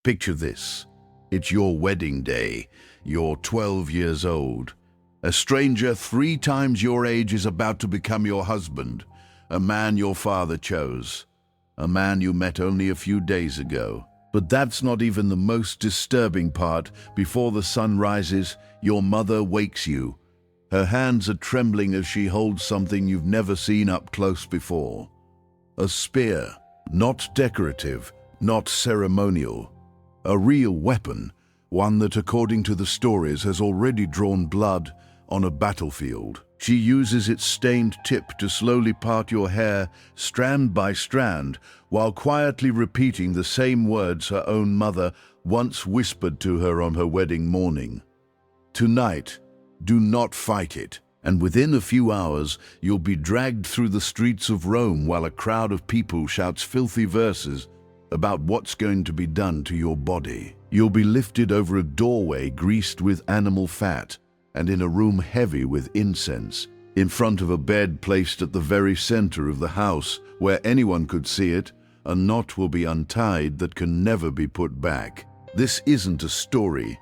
Picture this. It's your wedding day. You're 12 years old. A stranger 3 times your age is about to become your husband, a man your father chose, a man you met only a few days ago. But that's not even the most disturbing part. Before the sun rises, your mother wakes you. Her hands are trembling as she holds something you've never seen up close before. A spear, not decorative, not ceremonial. A real weapon, one that, according to the stories, has already drawn blood on a battlefield. She uses its stained tip to slowly part your hair, strand by strand, while quietly repeating the same words her own mother once whispered to her on her wedding morning. Tonight, do not fight it. And within a few hours, you'll be dragged through the streets of Rome while a crowd of people shouts filthy verses about what's going to be done to your body. You'll be lifted over a doorway greased with animal fat, and in a room heavy with incense, in front of a bed placed at the very center of the house where anyone could see it. A knot will be untied that can never be put back. This isn't a story.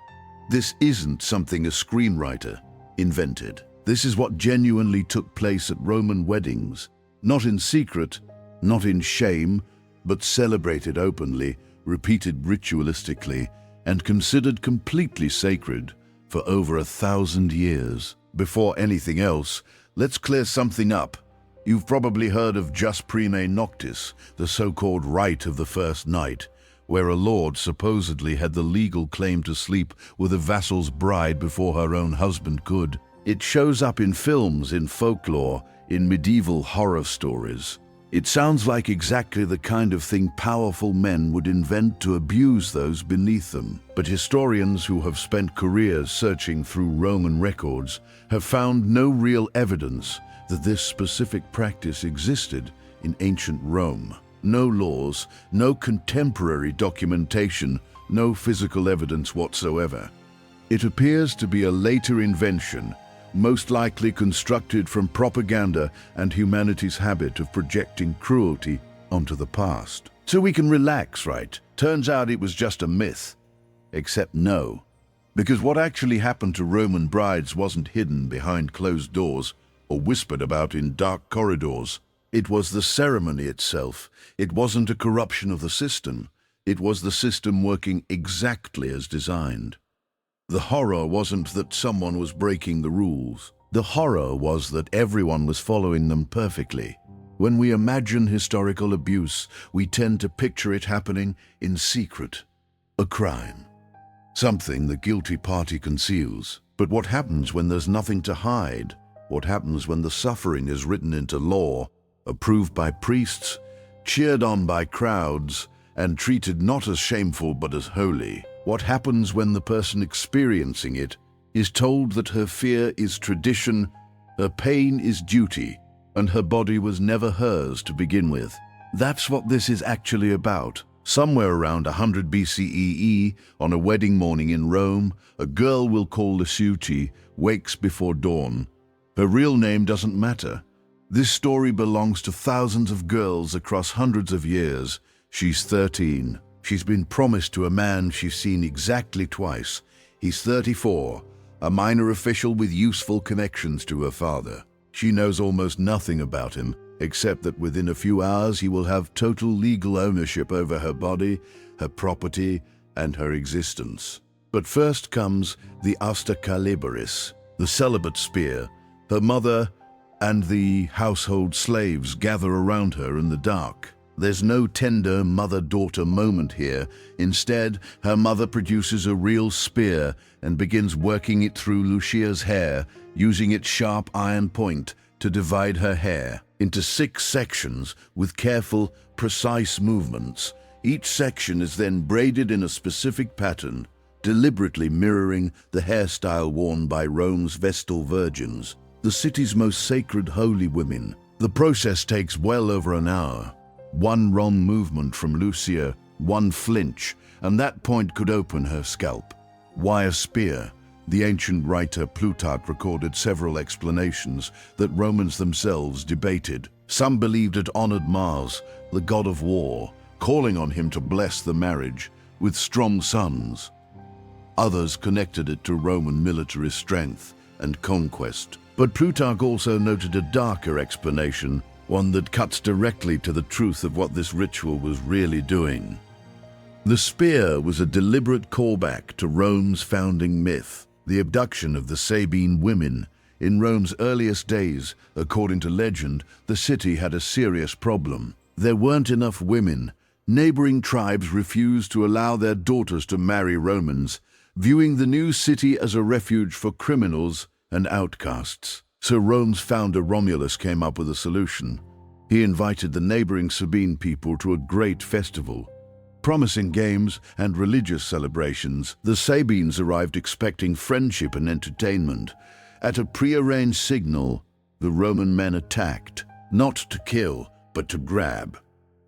This isn't something a screenwriter invented. This is what genuinely took place at Roman weddings, not in secret, not in shame, but celebrated openly, repeated ritualistically, and considered completely sacred for over 1,000 years. Before anything else, let's clear something up. You've probably heard of jus prime noctis, the so-called rite of the first night, where a lord supposedly had the legal claim to sleep with a vassal's bride before her own husband could. It shows up in films, in folklore, in medieval horror stories. It sounds like exactly the kind of thing powerful men would invent to abuse those beneath them. But historians who have spent careers searching through Roman records have found no real evidence that this specific practice existed in ancient Rome. No laws, no contemporary documentation, no physical evidence whatsoever. It appears to be a later invention, most likely constructed from propaganda and humanity's habit of projecting cruelty onto the past. So we can relax, right? Turns out it was just a myth. Except no. Because what actually happened to Roman brides wasn't hidden behind closed doors or whispered about in dark corridors. It was the ceremony itself. It wasn't a corruption of the system. It was the system working exactly as designed. The horror wasn't that someone was breaking the rules. The horror was that everyone was following them perfectly. When we imagine historical abuse, we tend to picture it happening in secret. A crime. Something the guilty party conceals. But what happens when there's nothing to hide? What happens when the suffering is written into law, approved by priests, cheered on by crowds, and treated not as shameful but as holy? What happens when the person experiencing it is told that her fear is tradition, her pain is duty, and her body was never hers to begin with? That's what this is actually about. Somewhere around 100 BCE, on a wedding morning in Rome, a girl we'll call Luciuti wakes before dawn. Her real name doesn't matter. This story belongs to thousands of girls across hundreds of years. She's 13. She's been promised to a man she's seen exactly twice. He's 34, a minor official with useful connections to her father. She knows almost nothing about him, except that within a few hours he will have total legal ownership over her body, her property, and her existence. But first comes the Asta Caliberis, the celibate spear. Her mother and the household slaves gather around her in the dark. There's no tender mother-daughter moment here. Instead, her mother produces a real spear and begins working it through Lucia's hair, using its sharp iron point to divide her hair into 6 sections with careful, precise movements. Each section is then braided in a specific pattern, deliberately mirroring the hairstyle worn by Rome's Vestal Virgins, the city's most sacred holy women. The process takes well over an hour. One wrong movement from Lucia, one flinch, and that point could open her scalp. Why a spear? The ancient writer Plutarch recorded several explanations that Romans themselves debated. Some believed it honored Mars, the god of war, calling on him to bless the marriage, with strong sons. Others connected it to Roman military strength and conquest. But Plutarch also noted a darker explanation, one that cuts directly to the truth of what this ritual was really doing. The spear was a deliberate callback to Rome's founding myth, the abduction of the Sabine women. In Rome's earliest days, according to legend, the city had a serious problem. There weren't enough women. Neighboring tribes refused to allow their daughters to marry Romans, viewing the new city as a refuge for criminals and outcasts. So Rome's founder Romulus came up with a solution. He invited the neighboring Sabine people to a great festival. Promising games and religious celebrations, the Sabines arrived expecting friendship and entertainment. At a prearranged signal, the Roman men attacked, not to kill, but to grab.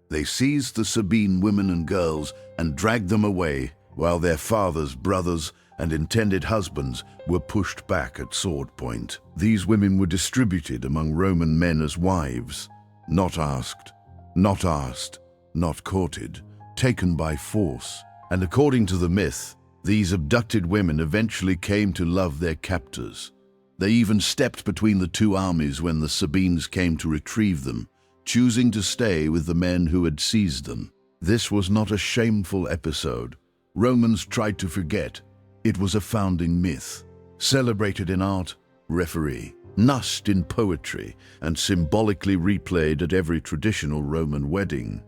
They seized the Sabine women and girls and dragged them away, while their fathers, brothers, and intended husbands were pushed back at sword point. These women were distributed among Roman men as wives, not asked, not courted, taken by force. And according to the myth, these abducted women eventually came to love their captors. They even stepped between the two armies when the Sabines came to retrieve them, choosing to stay with the men who had seized them. This was not a shameful episode. Romans tried to forget. It was a founding myth, celebrated in art, referee, nussed in poetry, and symbolically replayed at every traditional Roman wedding.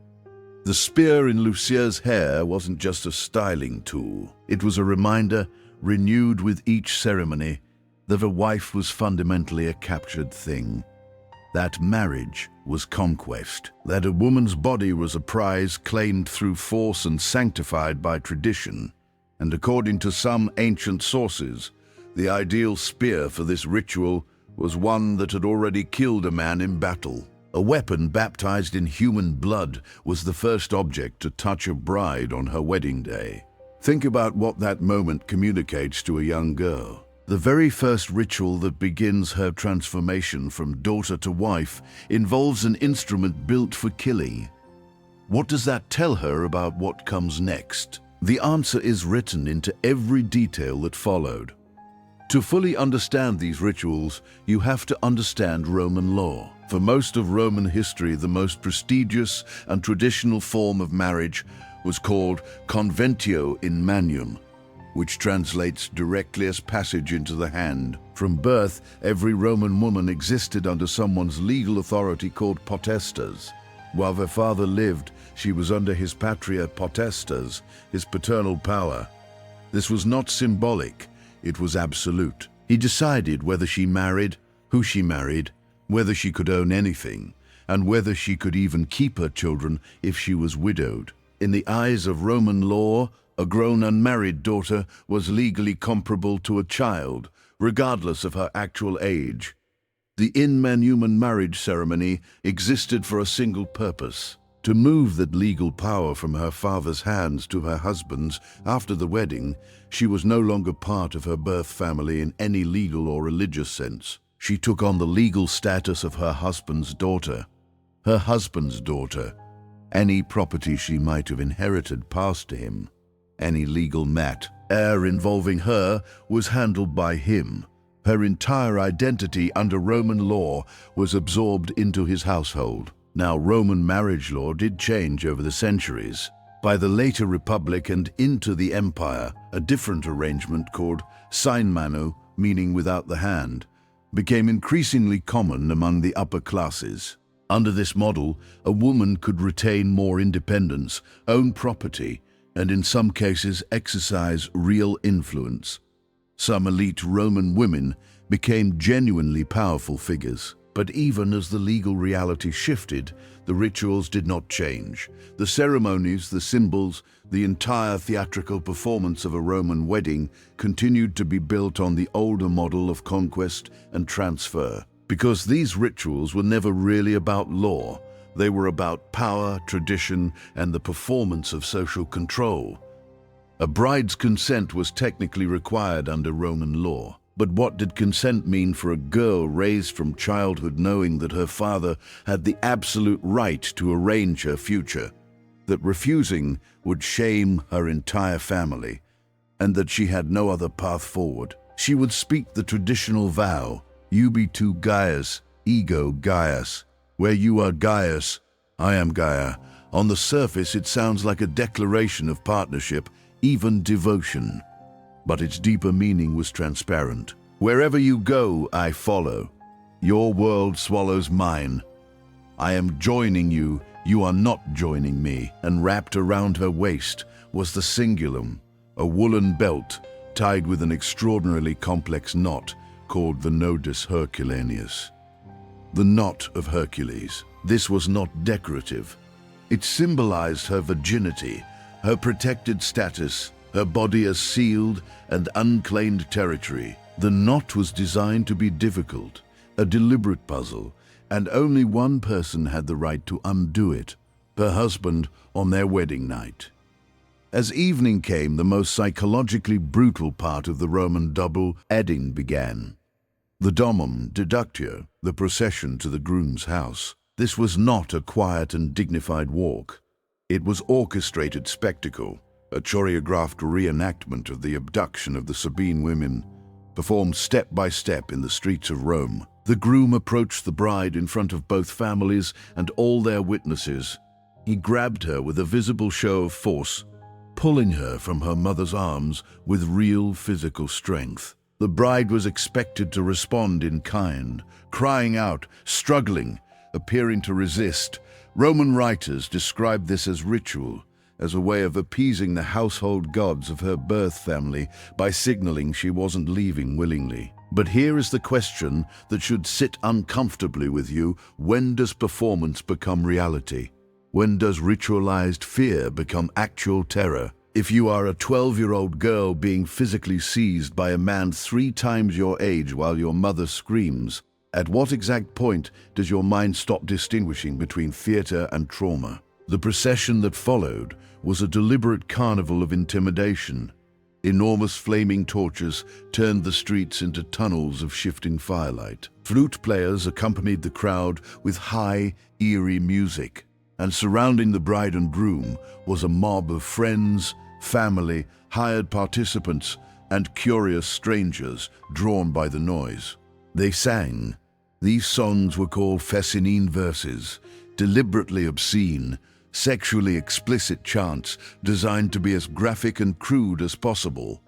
The spear in Lucia's hair wasn't just a styling tool. It was a reminder, renewed with each ceremony, that a wife was fundamentally a captured thing. That marriage was conquest. That a woman's body was a prize claimed through force and sanctified by tradition. And according to some ancient sources, the ideal spear for this ritual was one that had already killed a man in battle. A weapon baptized in human blood was the first object to touch a bride on her wedding day. Think about what that moment communicates to a young girl. The very first ritual that begins her transformation from daughter to wife involves an instrument built for killing. What does that tell her about what comes next? The answer is written into every detail that followed. To fully understand these rituals, you have to understand Roman law. For most of Roman history, the most prestigious and traditional form of marriage was called conventio in manium, which translates directly as passage into the hand. From birth, every Roman woman existed under someone's legal authority called potestas. While their father lived, she was under his patria potestas, his paternal power. This was not symbolic, it was absolute. He decided whether she married, who she married, whether she could own anything, and whether she could even keep her children if she was widowed. In the eyes of Roman law, a grown unmarried daughter was legally comparable to a child, regardless of her actual age. The in manumum marriage ceremony existed for a single purpose: to move that legal power from her father's hands to her husband's. After the wedding, she was no longer part of her birth family in any legal or religious sense. She took on the legal status of her husband's daughter. Her husband's daughter. Any property she might have inherited passed to him. Any legal heir involving her was handled by him. Her entire identity under Roman law was absorbed into his household. Now, Roman marriage law did change over the centuries. By the later Republic and into the Empire, a different arrangement called sine manu, meaning without the hand, became increasingly common among the upper classes. Under this model, a woman could retain more independence, own property, and in some cases exercise real influence. Some elite Roman women became genuinely powerful figures. But even as the legal reality shifted, the rituals did not change. The ceremonies, the symbols, the entire theatrical performance of a Roman wedding continued to be built on the older model of conquest and transfer. Because these rituals were never really about law, they were about power, tradition, and the performance of social control. A bride's consent was technically required under Roman law. But what did consent mean for a girl raised from childhood knowing that her father had the absolute right to arrange her future? that refusing would shame her entire family, and that she had no other path forward. She would speak the traditional vow, "Ubi tu Gaius, ego Gaius." Where you are Gaius, I am Gaia. On the surface, it sounds like a declaration of partnership, even devotion. But its deeper meaning was transparent. Wherever you go, I follow. Your world swallows mine. I am joining you, you are not joining me. And wrapped around her waist was the cingulum, a woolen belt tied with an extraordinarily complex knot called the nodus herculaneus. The knot of Hercules. This was not decorative. It symbolized her virginity, her protected status, her body as sealed and unclaimed territory. The knot was designed to be difficult, a deliberate puzzle, and only one person had the right to undo it, her husband on their wedding night. As evening came, the most psychologically brutal part of the Roman double wedding began. The domum deductio, the procession to the groom's house. This was not a quiet and dignified walk. It was orchestrated spectacle, a choreographed reenactment of the abduction of the Sabine women, performed step by step in the streets of Rome. The groom approached the bride in front of both families and all their witnesses. He grabbed her with a visible show of force, pulling her from her mother's arms with real physical strength. The bride was expected to respond in kind, crying out, struggling, appearing to resist. Roman writers described this as ritual, as a way of appeasing the household gods of her birth family by signaling she wasn't leaving willingly. But here is the question that should sit uncomfortably with you: when does performance become reality? When does ritualized fear become actual terror? If you are a 12-year-old girl being physically seized by a man 3 times your age while your mother screams, at what exact point does your mind stop distinguishing between theater and trauma? The procession that followed was a deliberate carnival of intimidation. Enormous flaming torches turned the streets into tunnels of shifting firelight. Flute players accompanied the crowd with high, eerie music, and surrounding the bride and groom was a mob of friends, family, hired participants, and curious strangers drawn by the noise. They sang. These songs were called Fessinine verses, deliberately obscene, sexually explicit chants designed to be as graphic and crude as possible.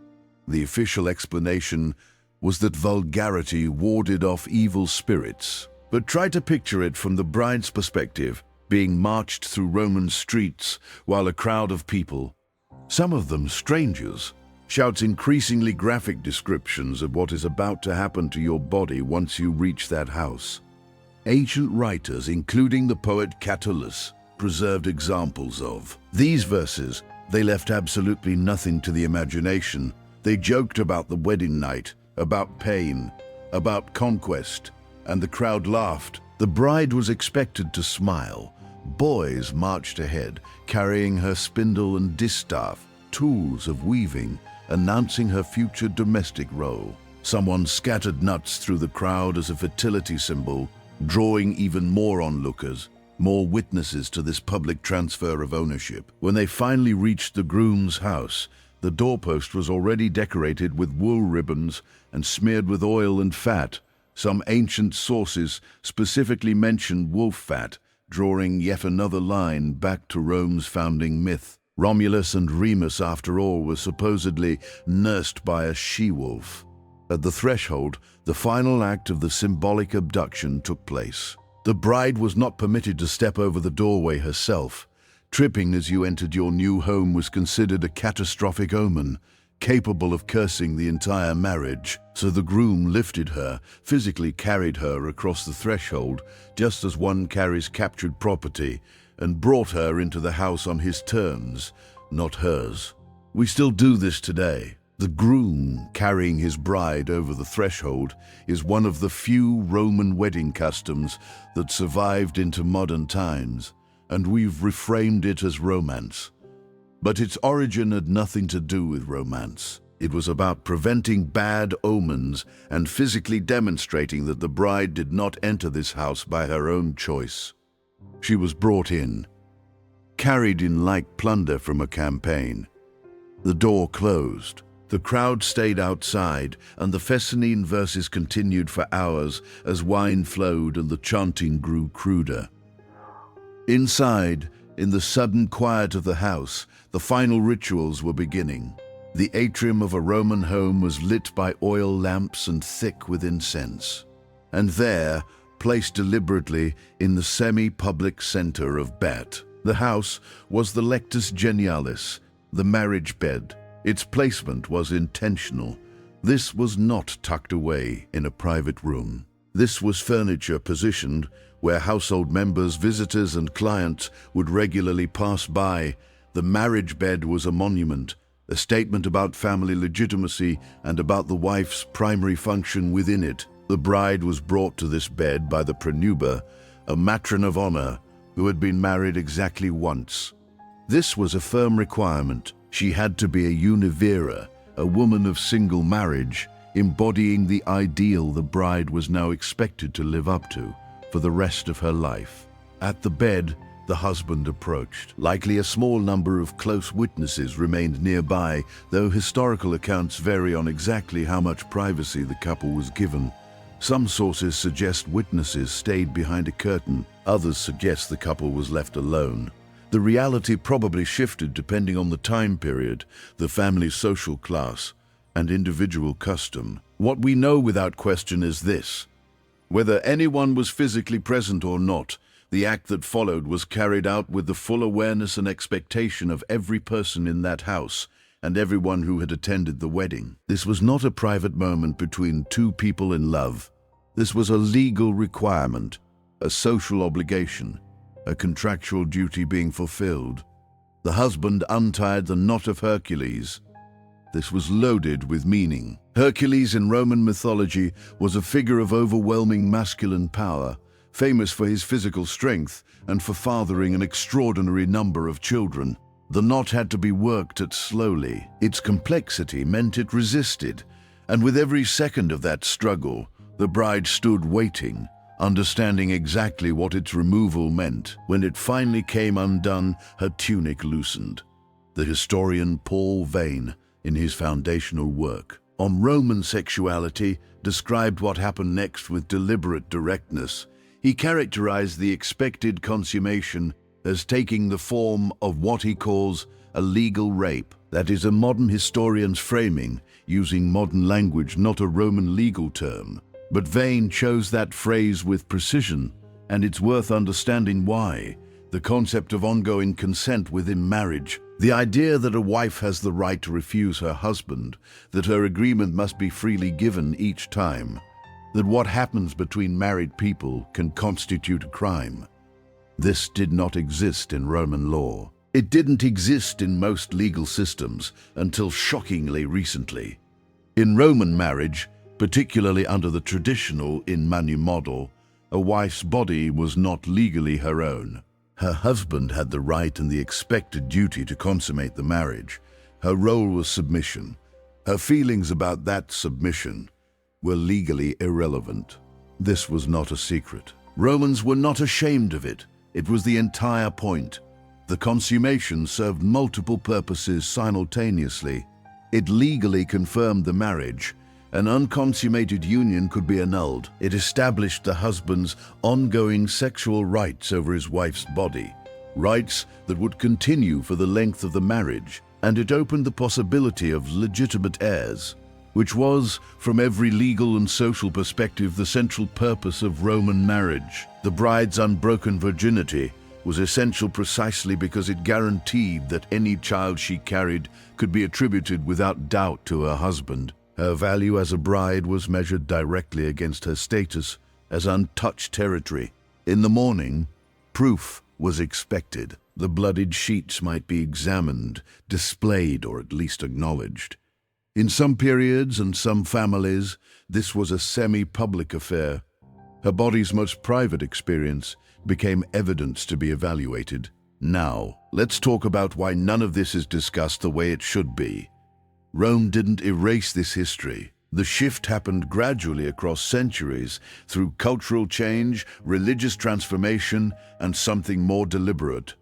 The official explanation was that vulgarity warded off evil spirits. But try to picture it from the bride's perspective, being marched through Roman streets while a crowd of people, some of them strangers, shouts increasingly graphic descriptions of what is about to happen to your body once you reach that house. Ancient writers, including the poet Catullus, preserved examples of these verses. They left absolutely nothing to the imagination. They joked about the wedding night, about pain, about conquest, and the crowd laughed. The bride was expected to smile. Boys marched ahead, carrying her spindle and distaff, tools of weaving, announcing her future domestic role. Someone scattered nuts through the crowd as a fertility symbol, drawing even more onlookers, more witnesses to this public transfer of ownership. When they finally reached the groom's house, the doorpost was already decorated with wool ribbons and smeared with oil and fat. Some ancient sources specifically mentioned wolf fat, drawing yet another line back to Rome's founding myth. Romulus and Remus, after all, were supposedly nursed by a she-wolf. At the threshold, the final act of the symbolic abduction took place. The bride was not permitted to step over the doorway herself. Tripping as you entered your new home was considered a catastrophic omen, capable of cursing the entire marriage. So the groom lifted her, physically carried her across the threshold, just as one carries captured property, and brought her into the house on his terms, not hers. We still do this today. The groom carrying his bride over the threshold is one of the few Roman wedding customs that survived into modern times, and we've reframed it as romance. But its origin had nothing to do with romance. It was about preventing bad omens and physically demonstrating that the bride did not enter this house by her own choice. She was brought in. carried in like plunder from a campaign. The door closed. The crowd stayed outside, and the Fescennine verses continued for hours as wine flowed and the chanting grew cruder. Inside, in the sudden quiet of the house, the final rituals were beginning. The atrium of a Roman home was lit by oil lamps and thick with incense. And there, placed deliberately in the semi-public center of Bet, the house was the lectus genialis, the marriage bed. Its placement was intentional. This was not tucked away in a private room. This was furniture positioned where household members, visitors, and clients would regularly pass by. The marriage bed was a monument, a statement about family legitimacy and about the wife's primary function within it. The bride was brought to this bed by the prenuba, a matron of honor who had been married exactly once. This was a firm requirement. She had to be a univira, a woman of single marriage, embodying the ideal the bride was now expected to live up to for the rest of her life. At the bed, the husband approached. Likely a small number of close witnesses remained nearby, though historical accounts vary on exactly how much privacy the couple was given. Some sources suggest witnesses stayed behind a curtain. Others suggest the couple was left alone. The reality probably shifted depending on the time period, the family's social class, and individual custom. What we know without question is this: whether anyone was physically present or not, the act that followed was carried out with the full awareness and expectation of every person in that house and everyone who had attended the wedding. This was not a private moment between two people in love. This was a legal requirement, a social obligation, a contractual duty being fulfilled. The husband untied the knot of Hercules. This was loaded with meaning. Hercules in Roman mythology was a figure of overwhelming masculine power, famous for his physical strength and for fathering an extraordinary number of children. The knot had to be worked at slowly. Its complexity meant it resisted, and with every second of that struggle, the bride stood waiting, understanding exactly what its removal meant. When it finally came undone, her tunic loosened. The historian Paul Vane, in his foundational work on Roman sexuality, described what happened next with deliberate directness. He characterized the expected consummation as taking the form of what he calls a legal rape. That is a modern historian's framing, using modern language, not a Roman legal term. But Vane chose that phrase with precision, and it's worth understanding why. The concept of ongoing consent within marriage, the idea that a wife has the right to refuse her husband, that her agreement must be freely given each time, that what happens between married people can constitute a crime. This did not exist in Roman law. It didn't exist in most legal systems until shockingly recently. In Roman marriage, particularly under the traditional in manu model, a wife's body was not legally her own. Her husband had the right and the expected duty to consummate the marriage. Her role was submission. Her feelings about that submission were legally irrelevant. This was not a secret. Romans were not ashamed of it. It was the entire point. The consummation served multiple purposes simultaneously. It legally confirmed the marriage. An unconsummated union could be annulled. It established the husband's ongoing sexual rights over his wife's body, rights that would continue for the length of the marriage, and it opened the possibility of legitimate heirs, which was, from every legal and social perspective, the central purpose of Roman marriage. The bride's unbroken virginity was essential precisely because it guaranteed that any child she carried could be attributed without doubt to her husband. Her value as a bride was measured directly against her status as untouched territory. In the morning, proof was expected. The bloodied sheets might be examined, displayed, or at least acknowledged. In some periods and some families, this was a semi-public affair. Her body's most private experience became evidence to be evaluated. Now, let's talk about why none of this is discussed the way it should be. Rome didn't erase this history. The shift happened gradually across centuries through cultural change, religious transformation, and something more deliberate: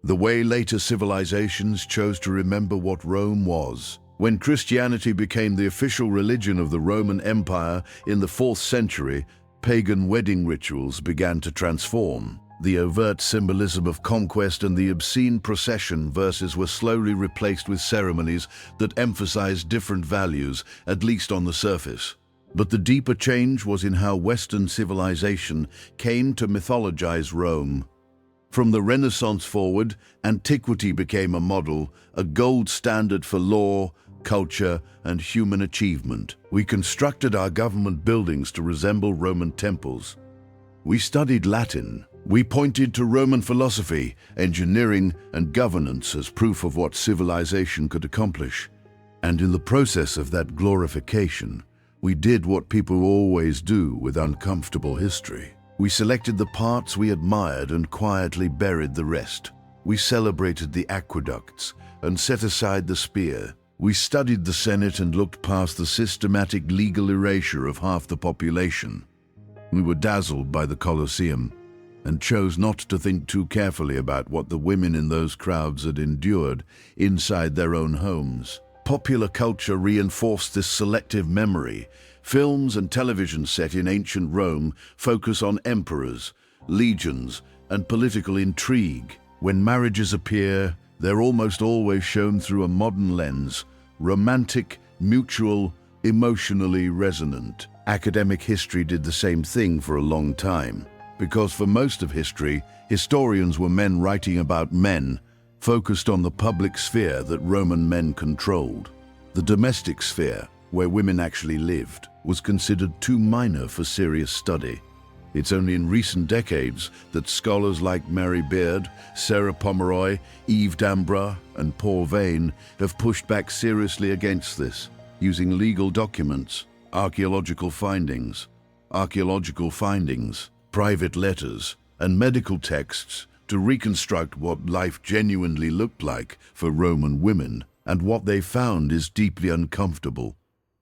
the way later civilizations chose to remember what Rome was. When Christianity became the official religion of the Roman Empire in the 4th century, pagan wedding rituals began to transform. The overt symbolism of conquest and the obscene procession verses were slowly replaced with ceremonies that emphasized different values, at least on the surface. But the deeper change was in how Western civilization came to mythologize Rome. From the Renaissance forward, antiquity became a model, a gold standard for law, culture, and human achievement. We constructed our government buildings to resemble Roman temples. We studied Latin. We pointed to Roman philosophy, engineering, and governance as proof of what civilization could accomplish. And in the process of that glorification, we did what people always do with uncomfortable history. We selected the parts we admired and quietly buried the rest. We celebrated the aqueducts and set aside the spear. We studied the Senate and looked past the systematic legal erasure of half the population. We were dazzled by the Colosseum and chose not to think too carefully about what the women in those crowds had endured inside their own homes. Popular culture reinforced this selective memory. Films and television set in ancient Rome focus on emperors, legions, and political intrigue. When marriages appear, they're almost always shown through a modern lens, romantic, mutual, emotionally resonant. Academic history did the same thing for a long time, because for most of history, historians were men writing about men, focused on the public sphere that Roman men controlled. The domestic sphere, where women actually lived, was considered too minor for serious study. It's only in recent decades that scholars like Mary Beard, Sarah Pomeroy, Yves Dambra, and Paul Vane have pushed back seriously against this, using legal documents, archaeological findings, private letters, and medical texts to reconstruct what life genuinely looked like for Roman women, and what they found is deeply uncomfortable.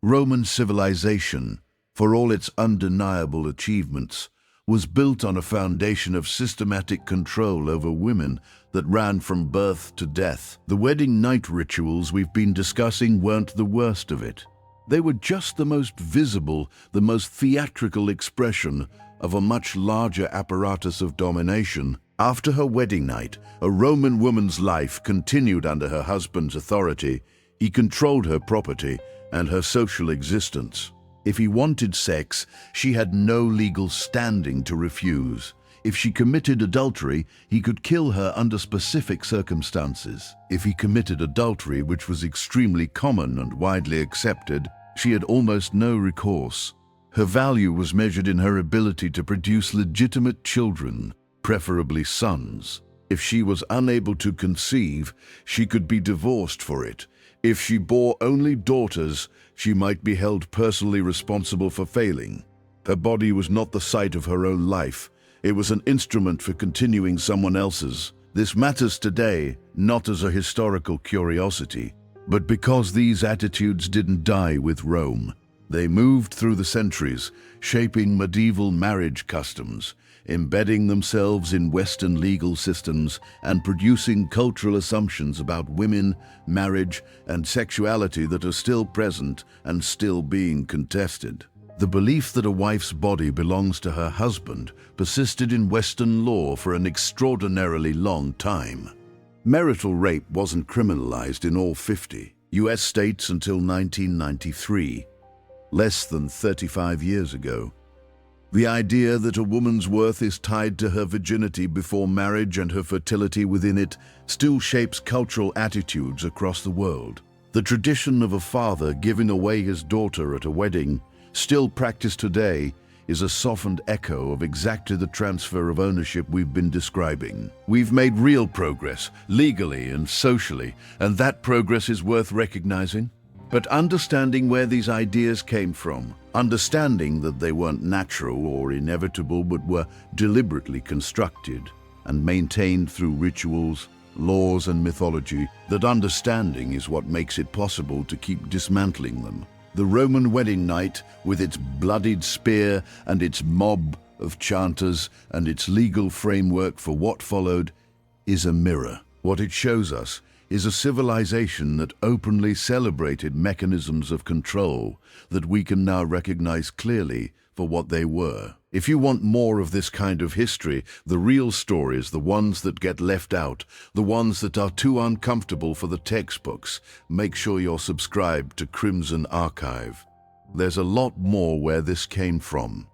Roman civilization, for all its undeniable achievements, was built on a foundation of systematic control over women that ran from birth to death. The wedding night rituals we've been discussing weren't the worst of it. They were just the most visible, the most theatrical expression of a much larger apparatus of domination. After her wedding night, a Roman woman's life continued under her husband's authority. He controlled her property and her social existence. If he wanted sex, she had no legal standing to refuse. If she committed adultery, he could kill her under specific circumstances. If he committed adultery, which was extremely common and widely accepted, she had almost no recourse. Her value was measured in her ability to produce legitimate children, preferably sons. If she was unable to conceive, she could be divorced for it. If she bore only daughters, she might be held personally responsible for failing. Her body was not the site of her own life. It was an instrument for continuing someone else's. This matters today, not as a historical curiosity, but because these attitudes didn't die with Rome. They moved through the centuries, shaping medieval marriage customs, embedding themselves in Western legal systems, and producing cultural assumptions about women, marriage, and sexuality that are still present and still being contested. The belief that a wife's body belongs to her husband persisted in Western law for an extraordinarily long time. Marital rape wasn't criminalized in all 50 U.S. states until 1993, less than 35 years ago. The idea that a woman's worth is tied to her virginity before marriage and her fertility within it still shapes cultural attitudes across the world. The tradition of a father giving away his daughter at a wedding, still practiced today, is a softened echo of exactly the transfer of ownership we've been describing. We've made real progress, legally and socially, and that progress is worth recognizing. But understanding where these ideas came from, understanding that they weren't natural or inevitable but were deliberately constructed and maintained through rituals, laws, and mythology, that understanding is what makes it possible to keep dismantling them. The Roman wedding night, with its bloodied spear and its mob of chanters and its legal framework for what followed, is a mirror. What it shows us is a civilization that openly celebrated mechanisms of control that we can now recognize clearly for what they were. If you want more of this kind of history, the real stories, the ones that get left out, the ones that are too uncomfortable for the textbooks, make sure you're subscribed to Crimson Archive. There's a lot more where this came from.